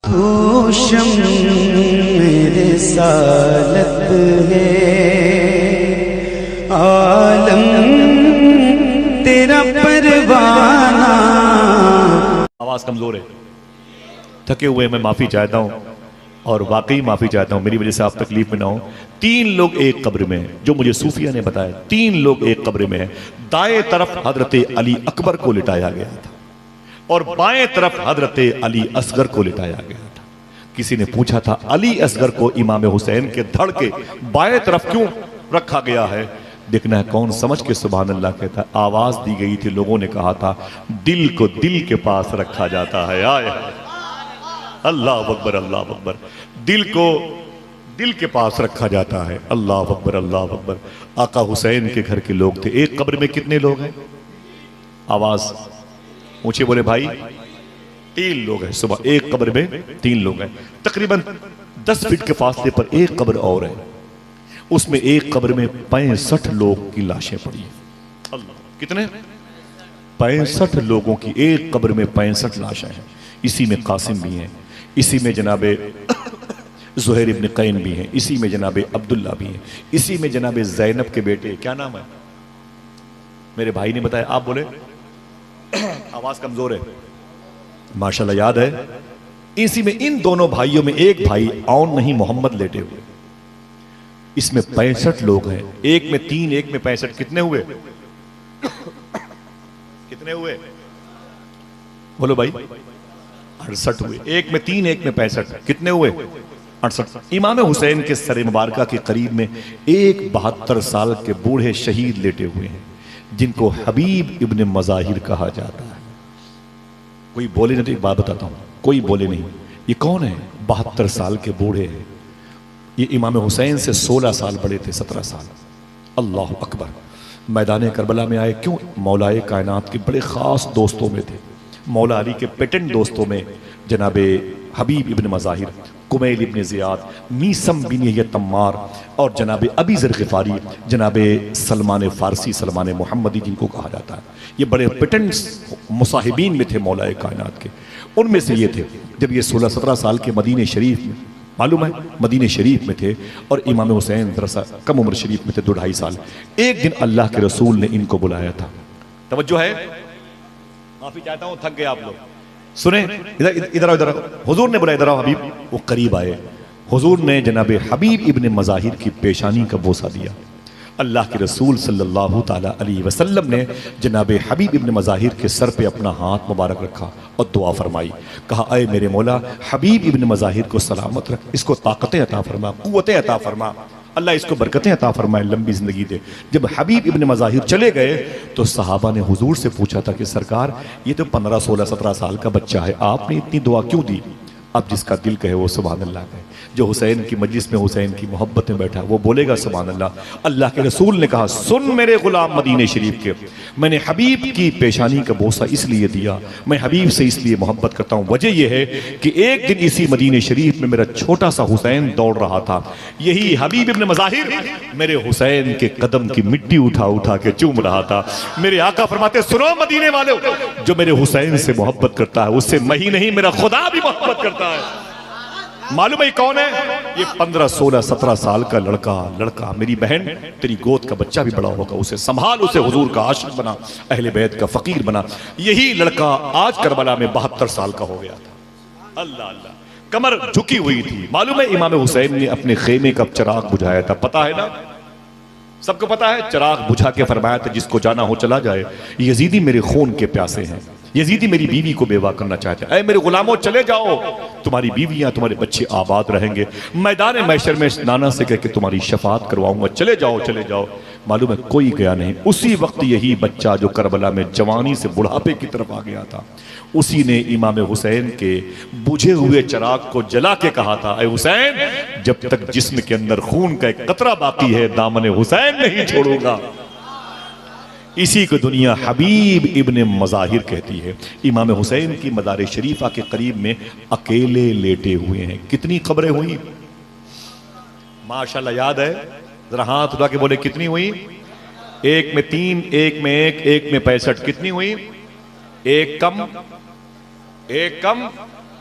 होशम मेरे सालत है, आलम तेरा परवाना। आवाज कमजोर है, थके हुए मैं माफी चाहता हूं और वाकई माफी चाहता हूं, मेरी वजह से आप तकलीफ में ना हो। 3 लोग एक कब्र में हैं, जो मुझे सूफिया ने बताया। 3 लोग एक कब्र में हैं। दाएं तरफ हजरत अली अकबर को लिटाया गया था और बाएं तरफ हजरत अली असगर को लिटाया गया था। किसी ने पूछा था अली असगर को इमाम हुसैन के धड़ के बाएं तरफ क्यों रखा गया है? देखना है कौन समझ के सुभान अल्लाह कहता है। आवाज दी गई थी, लोगों ने कहा था दिल को दिल के पास रखा जाता है। आए अल्लाह अकबर, अल्लाह अकबर। दिल को दिल के पास रखा जाता है। अल्लाह अकबर, अल्लाह अकबर। आका हुसैन के घर के लोग थे। एक कब्र में कितने लोग हैं? आवाज ऊंचे बोले भाई। 3 लोग हैं। सुबह एक कब्र में 3 लोग हैं। तकरीबन 10 फीट के फासले पर एक कब्र और है। उसमें एक कब्र में 65 लोग की लाशें पड़ी हैं। अल्लाह, कितने? 65 लोगों की एक कब्र में 65 लाशें हैं। इसी में कासिम भी हैं, इसी में जनाबे ज़ुहैर इब्न कैन भी हैं, इसी में जनाबे अब्दुल्ला भी हैं, इसी में जनाबे ज़ैनब के बेटे, क्या नाम है मेरे भाई ने बताया, आप बोले। आवाज कमजोर है, माशाल्लाह याद है। इसी में इन दोनों भाइयों में एक भाई औन नहीं मोहम्मद लेटे हुए। इसमें 65 लोग हैं। एक में 3, एक में 65। कितने हुए? कितने हुए बोलो भाई? 68 हुए। एक में 3, एक में 65। कितने हुए? 68। इमाम हुसैन के सर मुबारका के करीब में एक 72 साल के बूढ़े शहीद लेटे हुए हैं, जिनको हबीब इब्न मज़ाहिर कहा जाता है। कोई बोले नहीं तो एक बात बताता हूं, कोई बोले नहीं। ये कौन है? 72 साल के बूढ़े हैं। ये इमाम हुसैन से 16 साल बड़े थे, 17 साल। अल्लाह अकबर। मैदान करबला में आए क्यों? मौलाए कायनात के बड़े ख़ास दोस्तों में थे। मौला अली के पेटेंट दोस्तों में जनाबे हबीब इब्न मज़ाहिर, कुमैल इब्न ज़ियाद, मीसम बिन तम्मार और जनाबे अबी ज़र ग़िफ़ारी, जनाबे सलमान फ़ारसी, सलमान मोहम्मदी जिनको कहा जाता है। ये बड़े पेटेंट मुसाहिबीन में थे मौलाए कायनात के। उनमें से ये थे। जब ये 16-17 साल के मदीने शरीफ में, मालूम है मदीने शरीफ में थे, और इमाम हुसैन दरअसल कम उम्र शरीफ में थे, 2-2.5 साल। एक दिन अल्लाह के रसूल ने इनको बुलाया था। तवज्जो है, माफी चाहता हूं, थक गए आप लोग। सुने, इधर इधर हुजूर ने बुलाया, इधर आओ हबीब। वो करीब आए। हुजूर ने जनाबे हबीब इब्न मज़ाहिर की पेशानी का बोसा दिया। अल्लाह के रसूल सल्लल्लाहु ताला अलैहि वसल्लम ने जनाबे हबीब इब्न मज़ाहिर के सर पे अपना हाथ मुबारक रखा और दुआ फरमाई। कहा अय मेरे मौला, हबीब इब्न मज़ाहिर को सलामत रख, इसको ताकतें अता फरमा, कुव्वतें अता फरमा, अल्लाह इसको बरकतें अता फरमाए, लंबी जिंदगी दे। जब हबीब इब्न मज़ाहिर चले गए तो सहाबा ने हुजूर से पूछा था कि सरकार, ये तो 15, 16, 17 साल का बच्चा है, आपने इतनी दुआ क्यों दी? अब जिसका दिल कहे वो सुभान अल्लाह कहे। जो हुसैन की मजलिस में हुसैन की मोहब्बत में बैठा वो बोलेगा सुभान अल्लाह। अल्लाह के रसूल ने कहा, सुन मेरे गुलाम मदीने शरीफ के, मैंने हबीब की पेशानी का बोसा इसलिए दिया, मैं हबीब से इसलिए मोहब्बत करता हूँ। वजह यह है कि एक दिन इसी मदीने शरीफ में मेरा छोटा सा हुसैन दौड़ रहा था। यही हबीब इब्न मज़ाहिर मेरे हुसैन के कदम की मिट्टी उठा उठा के चूम रहा था। मेरे आका फरमाते, सुनो मदीने वालों, जो मेरे हुसैन से मोहब्बत करता है उससे मैं ही नहीं, मेरा खुदा भी मोहब्बत करता है। मालूम है कौन है? ये 15, 16, 17 साल का लड़का मेरी बहन, तेरी गोद का बच्चा भी बड़ा होगा, उसे संभाल, उसे हुजूर का आशिक बना, अहले बैत का फकीर बना। यही लड़का आज करबला में 72 साल का हो गया था। अल्लाह अल्लाह, कमर झुकी हुई थी। मालूम है इमाम हुसैन ने अपने खेमे का चिराग बुझाया था, पता है ना? सबको पता है। चिराग बुझा के फरमाया था, जिसको जाना हो चला जाए, यजीदी मेरे खून के प्यासे हैं, यजीदी मेरी बीवी को बेवा करना चाहते हैं। ऐ मेरे गुलामों, चले जाओ, तुम्हारी बीवियां, तुम्हारे बच्चे आबाद रहेंगे। मैदान महशर में नाना से कह के तुम्हारी शफात करवाऊंगा, चले जाओ, चले जाओ। मालूम है कोई गया नहीं। उसी वक्त यही बच्चा जो करबला में जवानी से बुढ़ापे की तरफ आ गया था, उसी ने इमाम हुसैन के बुझे हुए चिराग को जला के कहा था, ऐ हुसैन, जब तक जिस्म के अंदर खून का एक कतरा बाकी है, दामन हुसैन नहीं छोड़ूंगा। इसी को दुनिया हबीब इब्न मज़ाहिर कहती है। इमाम हुसैन की मदार शरीफा के करीब में अकेले लेटे हुए हैं। कितनी खबरें हुई माशाल्लाह, याद है? जरा हाथ उठा के बोले कितनी हुई? एक में 3, एक में 1, एक में 65। कितनी हुई? एक कम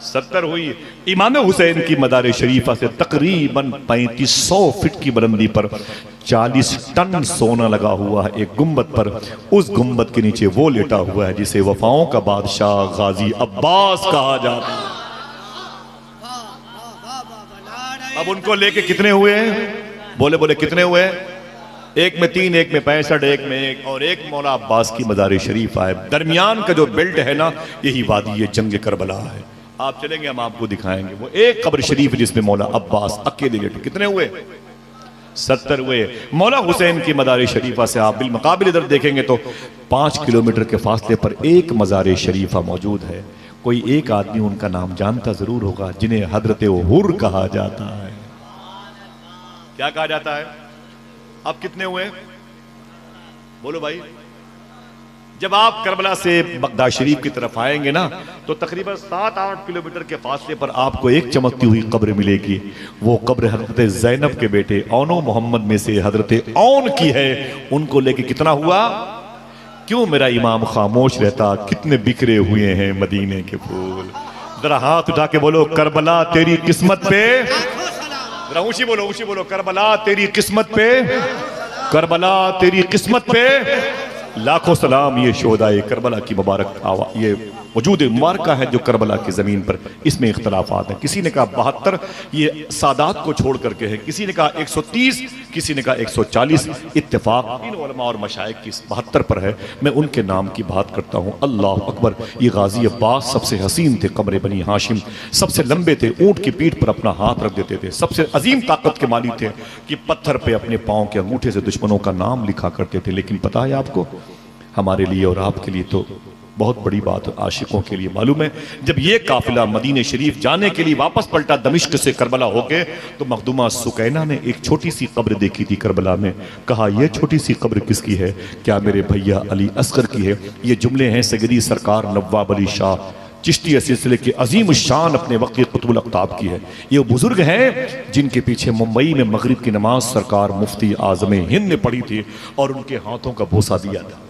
70 हुई। इमाम हुसैन की मदार शरीफा से तकरीबन 3500 फीट की बुलंदी पर 40 टन सोना लगा हुआ है एक गुंबद पर। उस गुंबद के नीचे वो लेटा हुआ है जिसे वफाओं का बादशाह गाजी अब्बास कहा जाता है। अब उनको लेके कितने हुए हैं? बोले बोले कितने हुए हैं? एक में 3, एक में 65, एक में 1 और एक मौला अब्बास की मदार शरीफा है। दरमियान का जो बेल्ट है ना, यही वादी ये जंग करबला है। आप चलेंगे, हम आपको दिखाएंगे वो एक कब्र शरीफ जिसमें मौला अब्बास अकेले लेटे। कितने हुए? 70 हुए। मौला हुसैन की मदार शरीफा से आप बिलमुकाबिल इधर देखेंगे तो 5 किलोमीटर के फासले पर एक मजार शरीफा मौजूद है। कोई एक आदमी उनका नाम जानता जरूर होगा, जिन्हें हजरत हुर कहा जाता है। क्या कहा जाता है? अब कितने हुए? बोलो भाई। जब आप करबला से बगदाद शरीफ की तरफ आएंगे ना, तो तकरीबन 7-8 किलोमीटर के फासले पर आपको एक चमकती हुई कब्र मिलेगी। वो कब्र हजरत ज़ैनब के बेटे औनो मोहम्मद में से हजरत औन की है। उनको लेके कितना हुआ? क्यों मेरा इमाम खामोश रहता? कितने बिखरे हुए हैं मदीने के फूल। जरा हाथ उठा के बोलो, करबला तेरी किस्मत पे। जरा ऊंची बोलो, ऊंची बोलो, करबला तेरी किस्मत पे, करबला तेरी किस्मत पे लाखों सलाम। ये शोहदाए करबला की मुबारक ये वजूद मुबारक है जो करबला की ज़मीन पर। इसमें इख्तलाफात हैं। किसी ने कहा 72, ये सादात को छोड़ करके है। किसी ने कहा 130, किसी ने कहा 140। इत्तेफाक इन उलमा और मशाइख की 72 पर है। मैं उनके नाम की बात करता हूँ। अल्लाह अकबर। ये गाजी अब्बास सबसे हसीन थे कमरे बनी हाशिम, सबसे लंबे थे, ऊँट की पीठ पर अपना हाथ रख देते थे, सबसे अजीम ताकत के मालिक थे कि पत्थर पे अपने पाँव के अंगूठे से दुश्मनों का नाम लिखा करते थे। लेकिन पता है आपको, हमारे लिए और आपके लिए तो बहुत बड़ी बात आशिकों के लिए मालूम है, जब ये काफिला मदीने शरीफ जाने के लिए वापस पलटा दमिश्क से करबला होके, तो मखदूमा सुकैना ने एक छोटी सी कब्र देखी थी करबला में। कहा यह छोटी सी कब्र किसकी है? क्या मेरे भैया अली असगर की है? ये जुमले हैं सगरी सरकार नवाब अली शाह चिश्ती सिलसिले के अजीम शान अपने वक्त कुतुबुल अख्ताब की है। ये बुजुर्ग हैं जिनके पीछे मुंबई में मगरिब की नमाज सरकार मुफ्ती आजम हिंद ने पढ़ी थी और उनके हाथों का बोसा दिया था।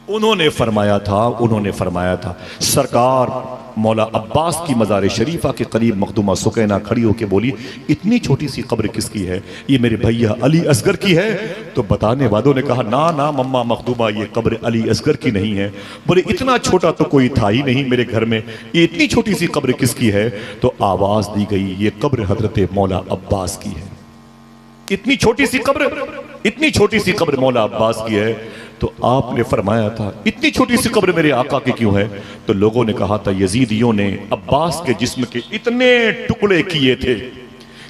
उन्होंने फरमाया था सरकार मौला अब्बास की मज़ार शरीफा के करीब मखदूमा सुकैना खड़ी होकर बोली, इतनी छोटी सी कब्र किसकी है? ये मेरे भैया अली असगर की है। तो बताने वालों ने कहा ना ना मम्मा मखदूमा, ये कब्र अली असगर की नहीं है। बोले इतना छोटा तो कोई था ही नहीं मेरे घर में, ये इतनी छोटी सी कब्र किसकी है? तो आवाज दी गई, ये कब्र हजरत मौला अब्बास की है। इतनी छोटी सी कब्र मौला अब्बास की है। तो आपने फरमाया था इतनी छोटी सी कब्र मेरे आका की क्यों है? तो लोगों ने कहा था यजीदियों ने अब्बास के जिस्म के इतने टुकड़े किए थे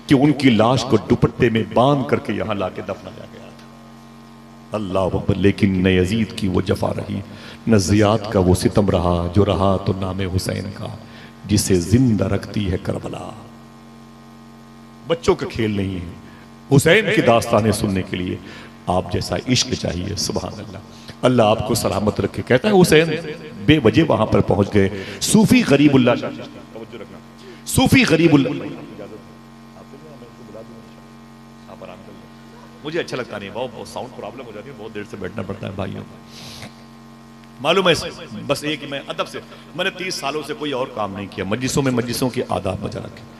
कि उनकी लाश को दुपट्टे में बांध करके यहां लाके दफनाया गया था। अल्लाह अकबर। लेकिन न यजीद की वो जफा रही, न जियाद का वो सितम रहा, जो रहा तो नाम हुसैन का, जिसे जिंदा रखती है करबला। बच्चों का खेल नहीं है। हुसैन की दास्तानें सुनने के लिए आप जैसा इश्क चाहिए। सुभान अल्लाह। अल्लाह आपको सलामत रखे। कहता है हुसैन बेवजह वहां पर पहुंच गए। सूफी गरीबुल्लाह, सूफी गरीबुल्लाह, मुझे अच्छा लगता नहीं, बहुत साउंड प्रॉब्लम हो जाती है, बहुत देर से बैठना पड़ता है भाइयों। मालूम है, बस एक मैं अदब से, मैंने 30 सालों से कोई और काम नहीं किया। मजलिसों के आदाब बजा रखे।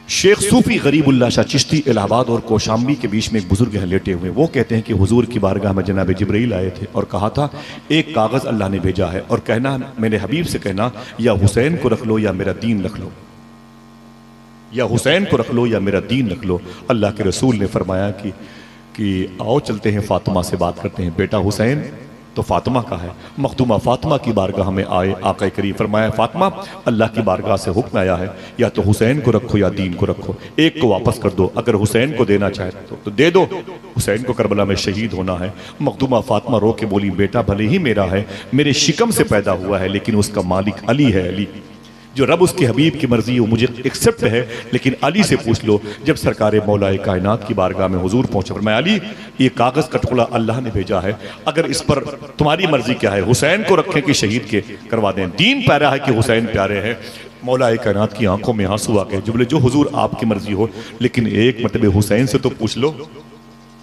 शेख सूफी गरीबुल्लाह शाह चिश्ती इलाहाबाद और कौशाम्बी के बीच में एक बुजुर्ग हैं लेटे हुए। वो कहते हैं कि हुजूर की बारगाह में जनाब जिब्रील आए थे और कहा था एक कागज़ अल्लाह ने भेजा है और कहना मेरे हबीब से कहना या हुसैन को रख लो या मेरा दीन रख लो, या हुसैन को रख लो या मेरा दीन रख लो। अल्लाह के रसूल ने फरमाया कि आओ चलते हैं फातिमा से बात करते हैं। बेटा हुसैन तो फातिमा का है। मखदूमा फातिमा की बारगाह में आए। आका करीम फरमाया फातिमा अल्लाह की बारगाह से हुक्म आया है, या तो हुसैन को रखो या दीन को रखो, एक को वापस कर दो। अगर हुसैन को देना चाहे तो दे दो, हुसैन को करबला में शहीद होना है। मखदूमा फातिमा रो के बोली बेटा भले ही मेरा है, मेरे शिकम से पैदा हुआ है, लेकिन उसका मालिक अली है। अली जो रब उसके हबीब की मर्जी हो मुझे एक्सेप्ट है, लेकिन अली से पूछ लो। जब सरकार मौलाए कायनात की बारगाह में हुजूर पहुंचे, फरमाया अली ये कागज का टुकड़ा अल्लाह ने भेजा है, अगर इस पर तुम्हारी मर्जी क्या है, हुसैन को रखें कि शहीद के करवा दें? दीन प्यारा है कि हुसैन प्यारे हैं? मौलाए कायनात की आंखों में आंसू आ गए। जो बोले जो हुजूर आपकी मर्जी हो, लेकिन एक मतलब हुसैन से तो पूछ लो,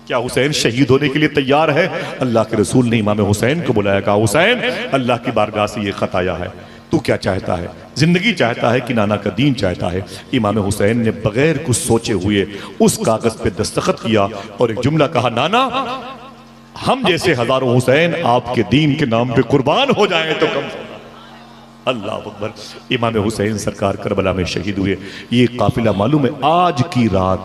क्या हुसैन शहीद होने के लिए तैयार है? अल्लाह के रसूल ने इमाम हुसैन को बुलाया, कहा हुसैन अल्लाह की बारगाह से ये खत आया है, तू क्या चाहता है? जिंदगी चाहता है कि नाना का दीन चाहता है? इमाम हुसैन ने बगैर कुछ सोचे हुए उस कागज पे दस्तखत किया और एक जुमला कहा, नाना हम जैसे हजारों हुसैन आपके दीन के नाम पे कुर्बान हो जाएं तो कम। अल्लाह अकबर। इमाम हुसैन सरकार करबला में शहीद हुए। ये काफिला मालूम है आज की रात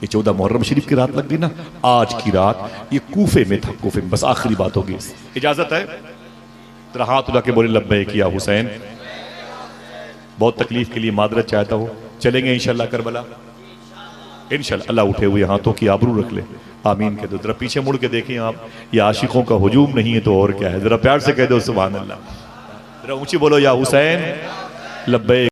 ये 14 मुहर्रम शरीफ की रात लग गई ना, आज की रात ये कूफे में था। कूफे में, बस आखिरी बात होगी, इजाजत है? तेरा हाथ उठा के बोले लब्बैक या हुसैन। बहुत तकलीफ के लिए मादरत चाहता हूँ, चलेंगे इंशाल्लाह करबला इंशाल्लाह। अल्लाह उठे हुए हाथों की आबरू रख ले, आमीन कह दो। जरा पीछे मुड़ के देखें आप, ये आशिकों का हुजूम नहीं है तो और क्या है? जरा प्यार से कह दो सुभान अल्लाह। जरा ऊंची बोलो या हुसैन लब्बैक।